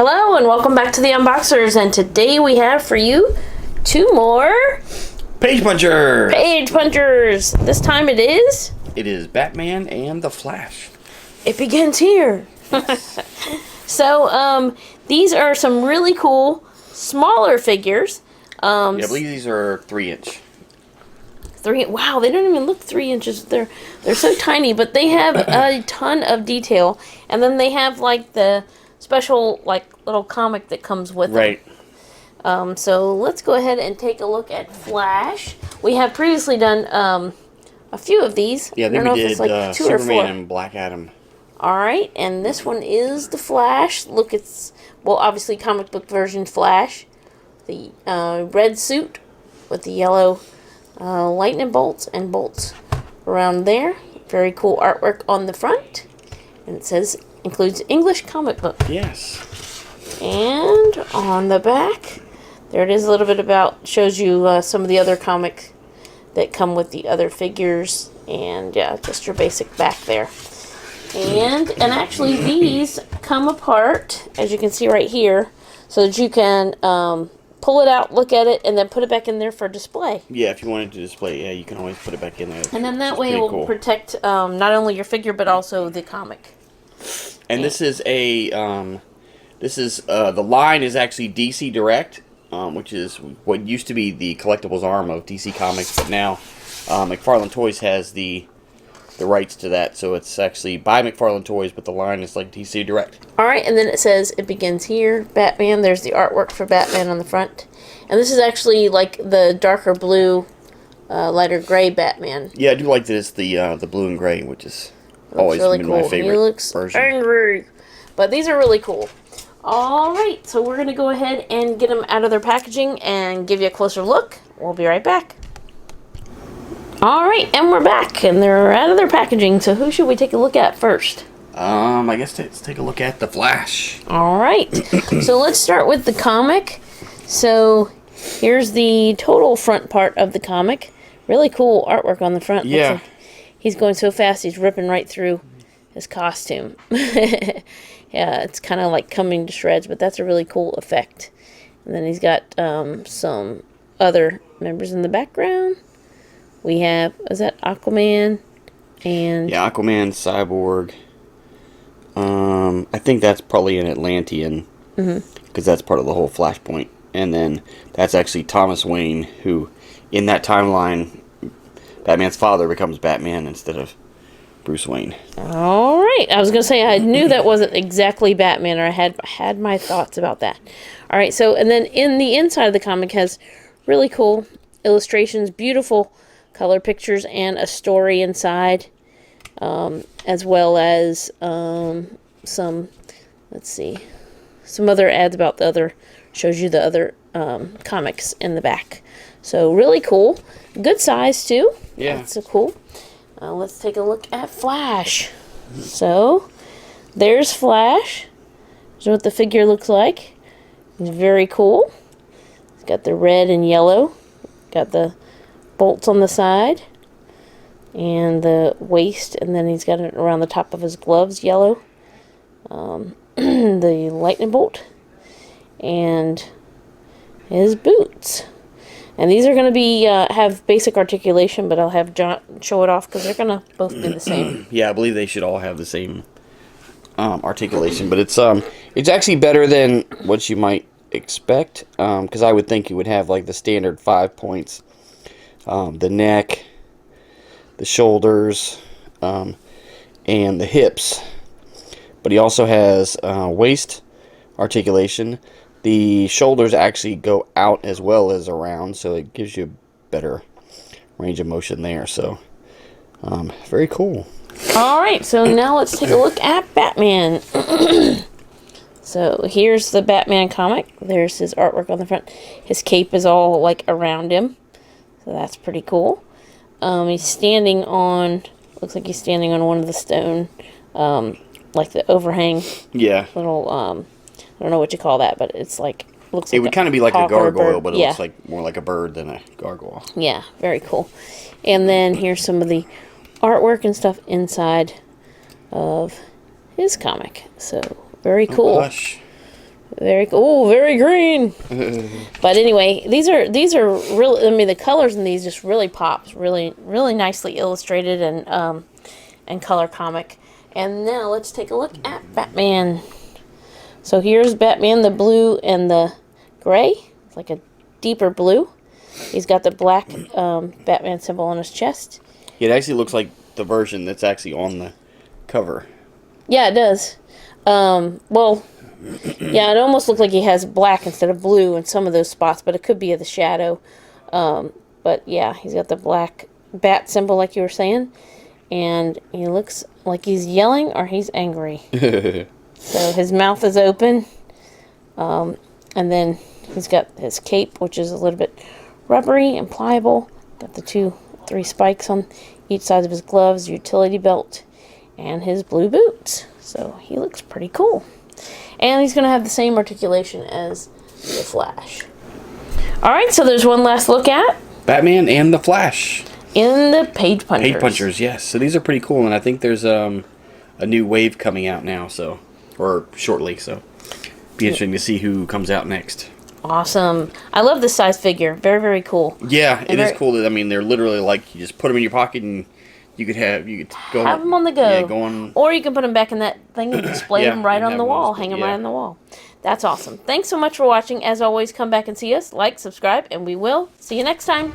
Hello and welcome back to the Unboxers, and today we have for you two more Page Punchers! Page Punchers! This time it is Batman and the Flash. It begins here! So, these are some really cool, smaller figures. Yeah, I believe these are 3-inch. Wow, they don't even look 3 inches. They're so tiny, but they have a ton of detail. And then they have, like, the special, like, little comic that comes with Right. them. So let's go ahead and take a look at Flash. We have previously done a few of these. Yeah, then we did like 2 or 4. Superman and Black Adam. Alright, and this one is the Flash. Look, it's, well, obviously comic book version Flash. The red suit with the yellow lightning bolts and bolts around there. Very cool artwork on the front. And it says, includes English comic book. Yes. And on the back, there it is, a little bit about, shows you some of the other comics that come with the other figures. And yeah, just your basic back there. And actually these come apart, as you can see right here, so that you can pull it out, look at it, and then put it back in there for display. Yeah, if you wanted to display, yeah, you can always put it back in there. And then that way it will protect not only your figure, but also the comic. And this is a, the line is actually DC Direct, which is what used to be the collectibles arm of DC Comics, but now McFarlane Toys has the rights to that, so it's actually by McFarlane Toys, but the line is like DC Direct. Alright, and then it says, it begins here, Batman. There's the artwork for Batman on the front. And this is actually like the darker blue, lighter gray Batman. Yeah, I do like this, the blue and gray, which is always really been cool. My favorite. He looks version. Angry. But these are really cool. Alright, so we're going to go ahead and get them out of their packaging and give you a closer look. We'll be right back. Alright, and we're back, and they're out of their packaging, so who should we take a look at first? I guess let's take a look at the Flash. Alright, so let's start with the comic. So, here's the total front part of the comic. Really cool artwork on the front. Yeah. Like he's going so fast, he's ripping right through his costume. Yeah, it's kind of like coming to shreds, but that's a really cool effect. And then he's got some other members in the background. We have, is that Aquaman? And yeah, Aquaman, Cyborg. I think that's probably an Atlantean, because that's part of the whole Flashpoint. And then that's actually Thomas Wayne, who, in that timeline, Batman's father becomes Batman instead of Bruce Wayne. All right, I was gonna say I knew that wasn't exactly Batman, or I had my thoughts about that. All right, so and then in the inside of the comic has really cool illustrations, beautiful color pictures, and a story inside, as well as some, let's see, some other ads about the other, shows you the other comics in the back. So really cool, good size too. Yeah, that's so cool. Let's take a look at Flash. So there's Flash. Here's what the figure looks like. He's very cool. He's got the red and yellow. Got the bolts on the side and the waist, and then he's got it around the top of his gloves, yellow. The lightning bolt and his boots. And these are going to be have basic articulation, but I'll have John show it off because they're going to both be the same. Yeah, I believe they should all have the same articulation, but it's actually better than what you might expect, because I would think you would have like the standard 5 points. The neck, the shoulders, and the hips. But he also has waist articulation. The shoulders actually go out as well as around, so it gives you a better range of motion there. So, very cool. Alright, so now let's take a look at Batman. So here's the Batman comic. There's his artwork on the front. His cape is all like around him. So that's pretty cool. He's standing on, looks like he's standing on one of the stone, like the overhang. Yeah. Little, I don't know what you call that, but it's like, looks like it would kind of be like a gargoyle, but it yeah. looks like more like a bird than a gargoyle. Yeah, very cool. And then here's some of the artwork and stuff inside of his comic. So, very cool. Gosh. Very cool. Ooh, very green. But anyway, these are really. I mean, the colors in these just really pops. Really, really nicely illustrated and color comic. And now let's take a look at Batman. So here's Batman, the blue and the gray. It's like a deeper blue. He's got the black Batman symbol on his chest. It actually looks like the version that's actually on the cover. Yeah, it does. Well, yeah, it almost looks like he has black instead of blue in some of those spots, but it could be the shadow. But yeah, he's got the black bat symbol like you were saying. And he looks like he's yelling or he's angry. So his mouth is open. And then he's got his cape, which is a little bit rubbery and pliable. Got the 3 spikes on each side of his gloves, utility belt, and his blue boots. So he looks pretty cool. And he's going to have the same articulation as the Flash. Alright, so there's one last look at Batman and the Flash. In the Page Punchers. Page Punchers, yes. So these are pretty cool, and I think there's a new wave coming out now, or shortly, so be interesting to see who comes out next. Awesome. I love this size figure. Very, very cool. Yeah, it is cool. I mean, they're literally like, you just put them in your pocket and you could go have them on the go. Yeah, go on. Or you can put them back in that thing and display them right on the wall. Hang them yeah. right on the wall. That's awesome. Thanks so much for watching. As always, come back and see us. Like, subscribe, and we will see you next time.